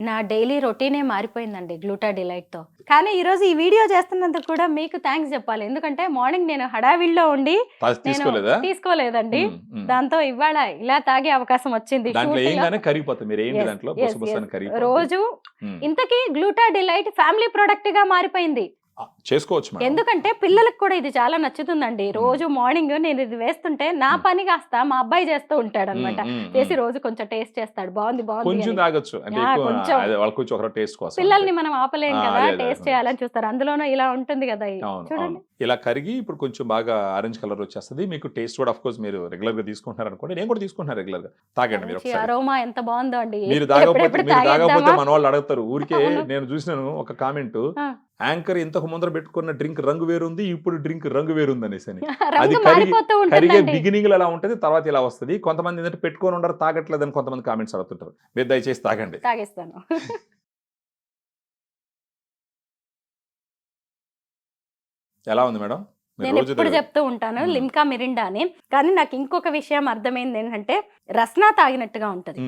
నా డైలీ రొటీనే మారిపోయిందండి గ్లూటా డిలైట్‌తో. కానీ ఈరోజు ఈ వీడియో చేస్తున్నందుకు కూడా మీకు థాంక్స్ చెప్పాలి. ఎందుకంటే మార్నింగ్ నేను హడావిడిలో ఉండి నేను తీసుకోలేదండి. దాంతో ఇవాళ ఇలా తాగే అవకాశం వచ్చింది దాంట్లో షూట్‌లో. ఏంగానే కరిగిపోతుంది. మీరేయండి యెస్. దాంట్లో యెస్. యెస్. బుసబుసని కరిగిపోద్ది. రోజు హ్మ్. ఇంతకీ గ్లూటా డిలైట్ ఫ్యామిలీ ప్రొడక్ట్‌గా మారిపోయింది. చేసుకోవచ్చు మేడం. ఎందుకంటే పిల్లలకు కూడా ఇది చాలా నచ్చుతుందండి. రోజు మార్నింగ్ నేను ఇది వేస్తుంటే నా పని కాస్త మా అబ్బాయి చేస్తూ ఉంటాడన్నమాట. చేసి రోజు కొంచెం టేస్ట్ చేస్తాడు. బాగుంది కొంచెం అని. తాగొచ్చు. అంటే ఎక్కువ కొంచెం. వాళ్ళకి కొంచెం ఒక టేస్ట్ కోసం. పిల్లల్ని మనం ఆపలేం కదా, అదే. టేస్ట్ చేయాలని చూస్తారు. అందులోనూ ఇలా ఉంటుంది కదా అవును. చూడండి. ఇలా కరిగి ఇప్పుడు కొంచెం బాగా ఆరెంజ్ కలర్ వచ్చేస్తది. మీకు టేస్ట్ కూడా ఆఫ్ కోర్స్ మీరు రెగ్యులర్ గా తీసుకుంటున్నారు అనుకోండి. నేను కూడా తీసుకుంటున్నాను రెగ్యులర్ గా. తాగండి మీరు మంచి ఒకసారి. అరోమా ఎంత బాగుందో అండి. మీరు తాగకపోతే ఎప్పుడెప్పుడు మన వాళ్ళు అడుగుతారు. ఊరికే అవును. నేను చూసినాను ఒక కామెంట్, ఆ. యాంకర్ ఇంతకు ముందర పెట్టుకున్న డ్రింక్ రంగు వేరుంది, ఇప్పుడు డ్రింక్ రంగు వేరుంది అనేసి. అది రంగు కరిగి మారిపోతూ కరిగే ఉంటుందండి. బిగినింగ్ అలా ఉంటది, తర్వాత ఇలా వస్తది. కొంతమంది ఏంటంటే పెట్టుకొని ఉండరు, తాగట్లేదని కొంతమంది కామెంట్స్ అడుగుతుంటారు. మీరు దయచేసి తాగండి. తాగేస్తాను. ఎలా ఉంది మేడం? నేను ఎప్పుడు చెప్తూ ఉంటాను లిమ్కా మిరిండా అని. కానీ నాకు ఇంకొక విషయం అర్థమైంది ఏంటంటే రస్నా తాగినట్టుగా ఉంటది.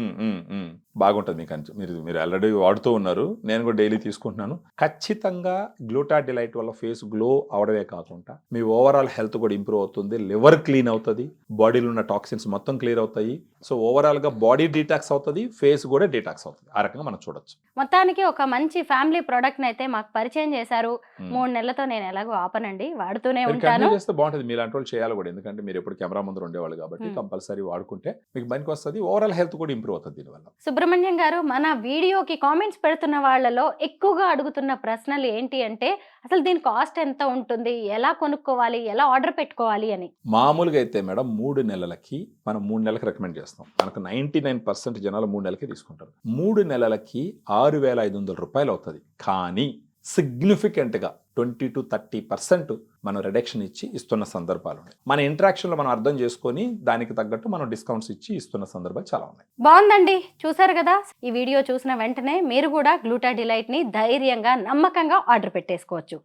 బాగుంటుంది మీకు మీరు ఆల్రెడీ వాడుతూ ఉన్నారు. నేను కూడా డైలీ తీసుకుంటున్నాను. ఖచ్చితంగా గ్లూటా డిలైట్ వల్ల ఫేస్ గ్లో అవడమే కాకుండా మీ ఓవరాల్ హెల్త్ కూడా ఇంప్రూవ్ అవుతుంది. లివర్ క్లీన్ అవుతుంది, బాడీలో ఉన్న టాక్సిన్స్ మొత్తం క్లియర్ అవుతాయి. సో ఓవరాల్ గా బాడీ డీటాక్స్ అవుతుంది, ఫేస్ కూడా డీటాక్స్ అవుతుంది. ఆ రకంగా మనం చూడొచ్చు. మొత్తానికి ఒక మంచి ఫ్యామిలీ ప్రొడక్ట్ అయితే మాకు పరిచయం చేశారు. 3 నెలలతో నేను ఎలాగో ఆపనండి, వాడుతూనే ఉంటాను. చేస్తే బాగుంటుంది. మీరు అంటే చేయాలి కూడా, ఎందుకంటే మీరు ఎప్పుడు కెమెరా ముందు ఉండేవాళ్ళు కాబట్టి కంపల్సరీ వాడుకుంటే మీకు పనికి వస్తుంది. ఓవరాల్ హెల్త్ కూడా ఇంప్రూవ్ అవుతుంది దీనివల్ల. సుబ్రహ్మణ్యం గారు, మన వీడియోకి కామెంట్స్ పెడుతున్న వాళ్ళలో ఎక్కువగా అడుగుతున్న ప్రశ్నలు ఏంటి అంటే అసలు దీని కాస్ట్ ఎంత ఉంటుంది, ఎలా కొనుక్కోవాలి, ఎలా ఆర్డర్ పెట్టుకోవాలి అని. మామూలుగా అయితే మేడం 3 నెలలకి మనం 3 నెలలకు రికమెండ్ చేస్తాం. మనకు 99% జనాలు 3 నెలలకి తీసుకుంటారు. 3 నెలలకి 6,500 రూపాయలు అవుతుంది. కానీ సిగ్నిఫికెంట్ గా 20 to 30% మనం రిడక్షన్ ఇచ్చి ఇస్తున్న సందర్భాలు ఉన్నాయి. మన ఇంటరాక్షన్ లో మనం అర్థం చేసుకొని దానికి తగ్గట్టు మనం డిస్కౌంట్స్ ఇచ్చి ఇస్తున్న సందర్భాలు చాలా ఉన్నాయి. బాగుందండి, చూసారు కదా. ఈ వీడియో చూసిన వెంటనే మీరు కూడా గ్లూటా డిలైట్ ని ధైర్యంగా నమ్మకంగా ఆర్డర్ పెట్టేసుకోవచ్చు.